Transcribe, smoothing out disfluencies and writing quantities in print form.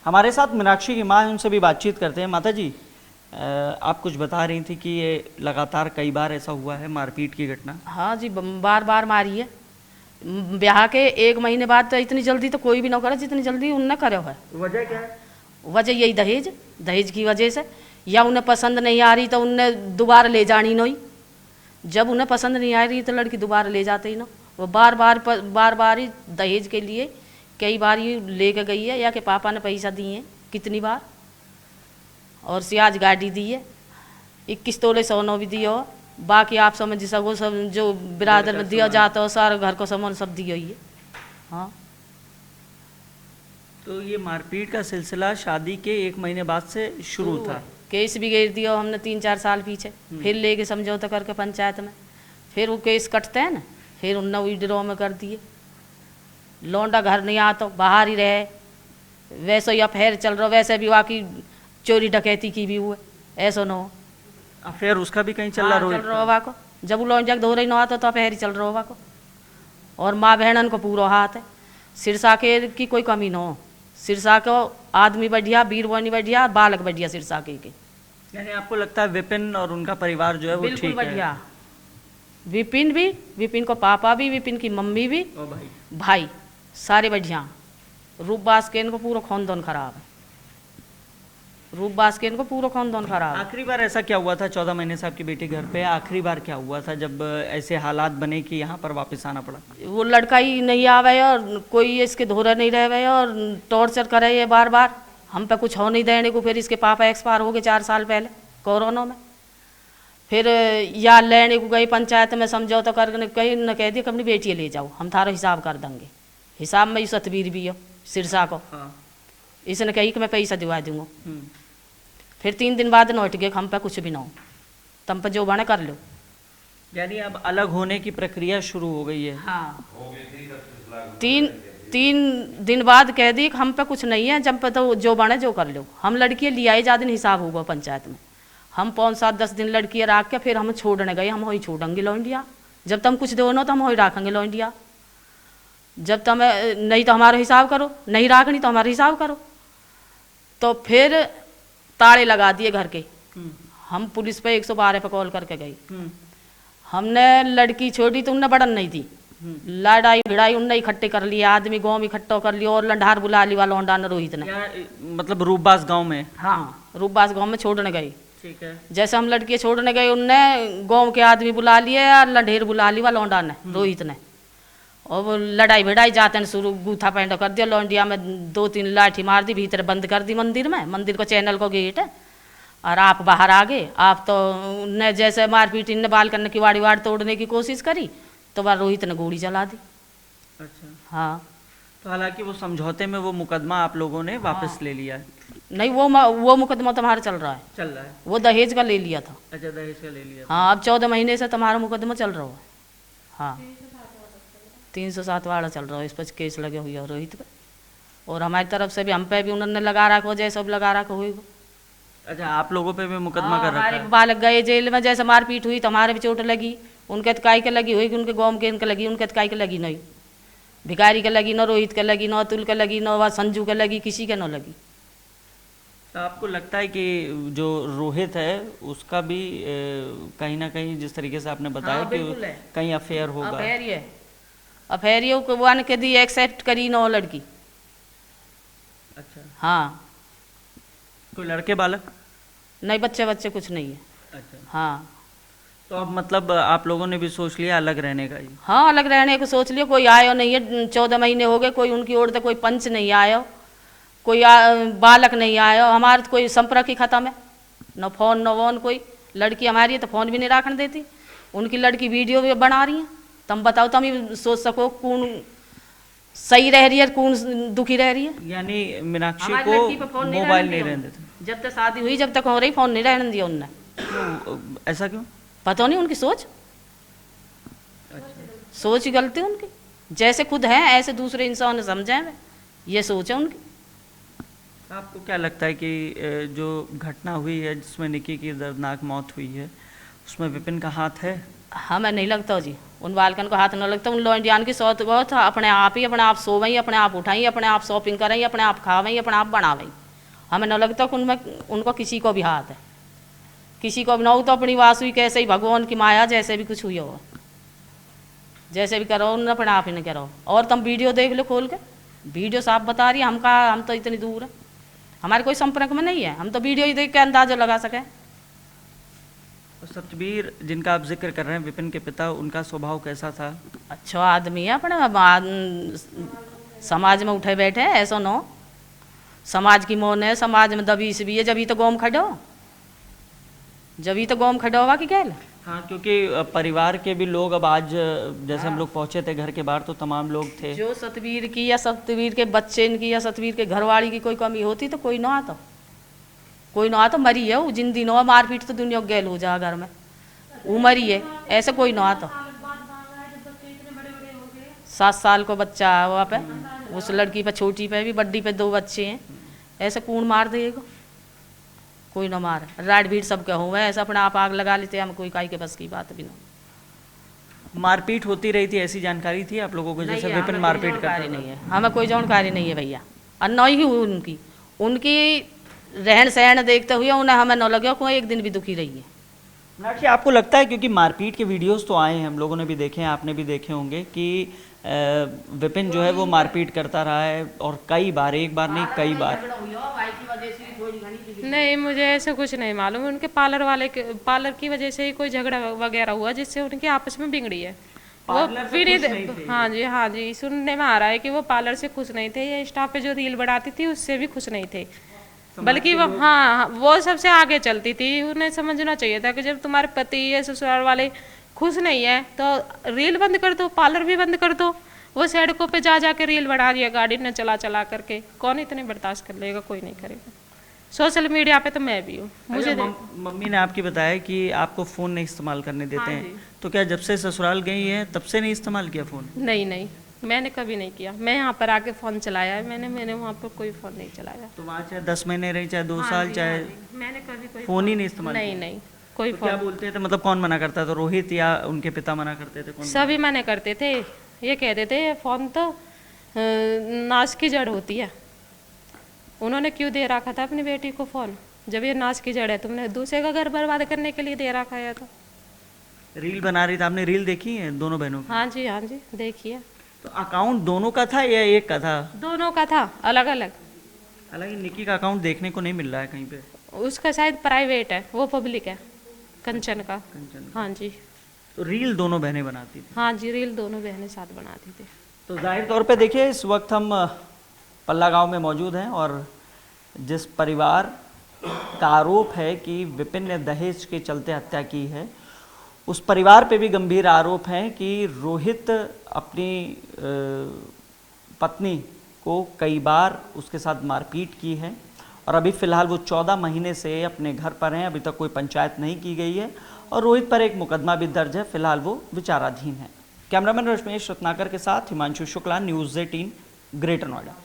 हमारे साथ मीनाक्षी की माँ है, उनसे भी बातचीत करते हैं। माता जी, आप कुछ बता रही थी कि ये लगातार कई बार ऐसा हुआ है मारपीट की घटना। हाँ जी, बार बार मारी है। ब्याह के 1 महीने बाद तो इतनी जल्दी तो कोई भी ना करे जितनी जल्दी उनने करे है। वजह क्या है? वजह यही दहेज की वजह से, या उन्हें पसंद नहीं आ रही तो उनने दोबारा ले जानी नहीं। जब उन्हें पसंद नहीं आ रही तो लड़की दोबारा ले जाते ही ना। वो बार बार ही दहेज के लिए कई बार ये लेके गई है, या कि पापा ने पैसा दिए हैं कितनी बार, और सियाज गाड़ी दी है, 21 तोले सोना भी दिया हो। बाकी आप समझ सको सब जो बिरादर में दिया जाता हो, सारा घर को सामान सब दिया ही है। हाँ, तो ये मारपीट का सिलसिला शादी के 1 महीने बाद से शुरू था। केस भी घेर दिया हमने 3-4 साल पीछे, फिर लेके समझौता करके पंचायत में, फिर वो केस कटते हैं ना, फिर उनने विड्रॉ में कर दिए। लौंडा घर नहीं आता, बाहर ही रहे, वैसे ही अफेयर चल रहा, वैसे भी वाकई चोरी डकैती की भी हुए, ऐसा ना हो। अफेयर उसका भी कहीं चल हाँ, रहा चल रहा होगा को, जब वो लौंडा धो रही ना आता तो अफेयर ही चल रहा होगा को। और माँ बहनन को पूरा हाथ है, सिरसा के की कोई कमी ना हो। सिरसा को आदमी बढ़िया, वीर बनी बढ़िया, बालक बढ़िया सिरसा के। यानी आपको लगता है विपिन और उनका परिवार जो है वो बिल्कुल ठीक है? बढ़िया। विपिन भी, विपिन को पापा भी, विपिन की मम्मी भी, ओ भाई, भाई सारे बढ़िया। रूपबास के इनको पूरा खानदान खराब है, रूपबास के इनको पूरा खानदान खराब है। आखिरी बार ऐसा क्या हुआ था? 14 महीने से आपकी बेटी घर पे है, आखिरी बार क्या हुआ था जब ऐसे हालात बने कि यहाँ पर वापस आना पड़ा? वो लड़का ही नहीं आवे और कोई इसके धोरा नहीं रहे और टॉर्चर करे ये बार बार, हम पे कुछ हो नहीं देने को। फिर इसके पापा एक्सपायर हो गए 4 साल पहले कोरोना में। फिर या लेने को गई पंचायत में समझौता करके, कहीं न कह दिया कि अपनी बेटी ले जाओ, हम थारा हिसाब कर देंगे। हिसाब में सतबीर भी हो सिरसा को। हाँ। इसने कही कि मैं पैसा दिवा दूंगा। फिर 3 दिन बाद नोट गए, हम पे कुछ भी ना हो, तुम पे जो बने कर लो। यानी अब अलग होने की प्रक्रिया शुरू हो गई है। हाँ, 3 दिन बाद कह दी कि हम पे कुछ नहीं है, जब पे तो जो बने जो कर लो। हम लड़की ले आए, ज़्यादा दिन हिसाब होगा पंचायत में। हम 5-7-10 दिन लड़की रख के फिर हम छोड़ने गए, हम वही छोड़ेंगे लौंडिया। जब तुम कुछ दो ना तो हम वही रखेंगे लौंडिया। जब तुम नहीं तो हमारा हिसाब करो, नहीं रखनी तो हमारा हिसाब करो। तो फिर ताले लगा दिए घर के। हम पुलिस पे 112 पे कॉल करके गई। हमने लड़की छोड़ी तो उनने बड़न नहीं दी, लड़ाई भिड़ाई उनने इकट्ठे कर लिया, आदमी गांव में इकट्ठा कर लिया, और लंढार बुला लिया लौंडा ने, रोहित ने। मतलब रूपबास गांव में? हाँ, रूपबास गांव में छोड़ने गई। ठीक है। जैसे हम लड़की छोड़ने गए, उनने गांव के आदमी बुला लिए और लंढेर बुला लिया लौंडा ने, रोहित ने। और वो लड़ाई भिड़ाई जाते हैं शुरू, गूथा पैंडा कर दिया लौंडिया में, 2-3 लाठी मार दी, भीतर बंद कर दी मंदिर में। मंदिर को चैनल को गेट है, और आप बाहर आ गए। आप तो ने जैसे मारपीट इनने बाल करने की वाड़ तोड़ने की कोशिश करी तो वह रोहित ने गोली चला दी। अच्छा। हाँ, तो हालांकि वो समझौते में वो मुकदमा आप लोगों ने वापस ले लिया है? नहीं, वो मुकदमा तुम्हारा चल रहा है। चल रहा है? वो दहेज का ले लिया था। अच्छा, दहेज का ले लिया। हाँ, अब 14 महीने से तुम्हारा मुकदमा चल रहा है। हाँ, 307 वाला चल रहा है, इस पर केस लगे हुए है रोहित पे। और हमारी तरफ से भी, हम पे भी उन्होंने लगा रखा हो, जैसे सब लगा रखा हुई। अच्छा, आप लोगों पे भी मुकदमा कर रखा हमारे है? बालक गए जेल में, जैसे मारपीट हुई तो हमारे भी चोट लगी, उनके तकाई के लगी हुई, उनके गाँव के इनके लगी, उनके तकाई के लगी नहीं। भिखारी के लगी न, रोहित के लगी न, अतुल के लगी न, वह संजू के लगी, किसी के न लगी। तो आपको लगता है कि जो रोहित है उसका भी कहीं ना कहीं, जिस तरीके से आपने बताया हाँ, बिल्कुल कि है। कहीं अफेयर होगा? अफेरियो को वन के दी एक्सेप्ट करी न लड़की। अच्छा। हाँ, कोई लड़के बालक? नहीं, बच्चे कुछ नहीं है। अच्छा। हाँ, तो अब मतलब आप लोगों ने भी सोच लिया अलग रहने का ही? हाँ, अलग रहने को सोच लिया। कोई आयो नहीं है, 14 महीने हो गए, कोई उनकी ओर से कोई पंच नहीं आयो, कोई बालक नहीं आयो। हमारा तो कोई संपर्क ही खत्म है, न फोन न वोन। कोई लड़की हमारी है तो फोन भी नहीं रखने देती, उनकी लड़की वीडियो भी बना रही है। तुम बताओ, तुम ही सोच सको कौन सही रह रही है, कौन दुखी रह रही है। यानी मीनाक्षी हमारी को लड़की पे फोन नहीं मोबाइल रहने नहीं दिया रहने देते? जब तक शादी हुई, जब तक हो रही, फोन नहीं रहने दिया उनने। क्यों? ऐसा क्यों? पता नहीं, उनकी सोच, सोच ही गलती उनकी। जैसे खुद हैं ऐसे दूसरे इंसान समझे, ये सोच है उनकी। आपको क्या लगता है कि जो घटना हुई है जिसमें निकी की दर्दनाक मौत हुई है, उसमें विपिन का हाथ है? हमें नहीं लगता जी, उन बालकन को हाथ न लगता। उन लौंडियान की सौत बहुत अपने आप ही अपने आप सोवई, अपने आप उठाई, अपने आप शॉपिंग करें, अपने आप खावई, अपने आप बनावई। हमें न लगता कि उनमें उनको किसी को भी हाथ है, किसी को भी न हो। तो अपनी वास हुई कैसे ही भगवान की माया, जैसे भी कुछ हुई हो, जैसे भी करो उन अपने आप ही नहीं करो। और तुम वीडियो देख लो खोल के, वीडियो साफ बता रही है। हम तो इतनी दूर है, हमारे कोई संपर्क में नहीं है, हम तो वीडियो ही देख के अंदाजा लगा सकें। सतबीर जिनका आप जिक्र कर रहे हैं, विपिन के पिता, उनका स्वभाव कैसा था? अच्छा आदमी है, अपने समाज में उठे बैठे हैं, ऐसा नो समाज की मोन है, समाज में दबीस भी है। जभी तो गोम खड़ो, जभी तो गोम खड़ो हुआ कि क्या। हाँ, क्योंकि परिवार के भी लोग अब आज जैसे हम लोग पहुंचे थे घर के बाहर तो तमाम लोग थे। जो सतबीर की या सतबीर के बच्चे की या सतबीर के घरवाली की कोई कमी होती तो कोई ना आता, कोई ना आता। मरी है वो, जिंदी नो मारपीट तो दुनिया गैल हो जा घर में, वो मरी है, ऐसे कोई ना आता। 7 साल को बच्चा है वहाँ पे, उस लड़की पे, छोटी पे भी, बड्डी पे 2 बच्चे हैं, ऐसे कौन मार देगा? कोई ना मार। राड भीड़ सब के हुए, ऐसा अपने आप आग लगा लेते, हम कोई काई के बस की बात भी ना। मारपीट होती रही थी ऐसी जानकारी थी आप लोगों को? जैसे विपिन मारपीट करता नहीं है, हमें कोई जानकारी नहीं है भैया। और न ही उनकी उनकी रहन सहन देखते हुए उन्हें हमें न लगे कोई एक दिन भी दुखी रही है। मीनाक्षी, आपको लगता है, क्योंकि मारपीट के वीडियोस तो आए हैं, हम लोगों ने भी देखे हैं, आपने भी देखे होंगे, कि विपिन जो है वो मारपीट करता रहा है और कई बार, एक बार नहीं कई बार? नहीं, मुझे ऐसे कुछ नहीं मालूम। उनके पार्लर की वजह से ही कोई झगड़ा वगैरह हुआ जिससे उनकी आपस में बिगड़ी है। वो फिर हाँ जी सुनने में आ रहा है कि वो पार्लर से खुश नहीं थे, या स्टाफ पे जो रील बढ़ाती थी उससे भी खुश नहीं थे, बल्कि वो वो सबसे आगे चलती थी। उन्हें समझना चाहिए था कि जब तुम्हारे पति या ससुराल वाले खुश नहीं है तो रील बंद कर दो, पार्लर भी बंद कर दो। वो सड़कों पे जा के रील बढ़ा दिया गाड़ी ने चला करके, कौन इतने बर्दाश्त कर लेगा? कोई नहीं करेगा। सोशल मीडिया पे तो मैं भी हूँ। मुझे मम्मी ने आपकी बताया कि आपको फ़ोन नहीं इस्तेमाल करने देते हैं, तो क्या जब से ससुराल गई है तब से नहीं इस्तेमाल किया फ़ोन? नहीं, मैंने कभी नहीं किया। मैं यहाँ पर आके फ़ोन चलाया है, मैंने वहाँ पर कोई फ़ोन नहीं चलाया। तो वहाँ चाहे 10 महीने रही, चाहे 2 साल, चाहे मैंने कभी कोई फ़ोन ही नहीं इस्तेमाल? नहीं कोई तो क्या बोलते थे, मतलब कौन मना करता था? रोहित या उनके पिता मना करते थे? कौन? सभी मना करते थे। ये कहते थे फ़ोन तो नाश की जड़ होती है। उन्होंने क्यों दे रखा था अपनी बेटी को फ़ोन? जब ये नाश की जड़ है, तुमने दूसरे का घर बर्बाद करने के लिए दे रखा है। तो रील बना रही थी, आपने रील देखी है दोनों बहनों की? हाँ जी देखिए। तो अकाउंट दोनों का था या एक का था? दोनों का था, अलग अलग। हालांकि निक्की का अकाउंट देखने को नहीं मिल रहा है कहीं पे। उसका शायद प्राइवेट है, वो पब्लिक है, कंचन का। हाँ जी। तो रील दोनों बहनें बनाती थी? हाँ जी, रील दोनों बहनें साथ बनाती थी। तो जाहिर तौर पे देखिए, इस वक्त हम पल्ला गांव में मौजूद हैं और जिस परिवार का आरोप है कि विपिन ने दहेज के चलते हत्या की है, उस परिवार पे भी गंभीर आरोप हैं कि रोहित अपनी पत्नी को कई बार उसके साथ मारपीट की है और अभी फ़िलहाल वो 14 महीने से अपने घर पर हैं, अभी तक कोई पंचायत नहीं की गई है और रोहित पर एक मुकदमा भी दर्ज है, फिलहाल वो विचाराधीन है। कैमरामैन रश्मेश रत्नाकर के साथ हिमांशु शुक्ला, न्यूज़ 18, ग्रेटर नोएडा।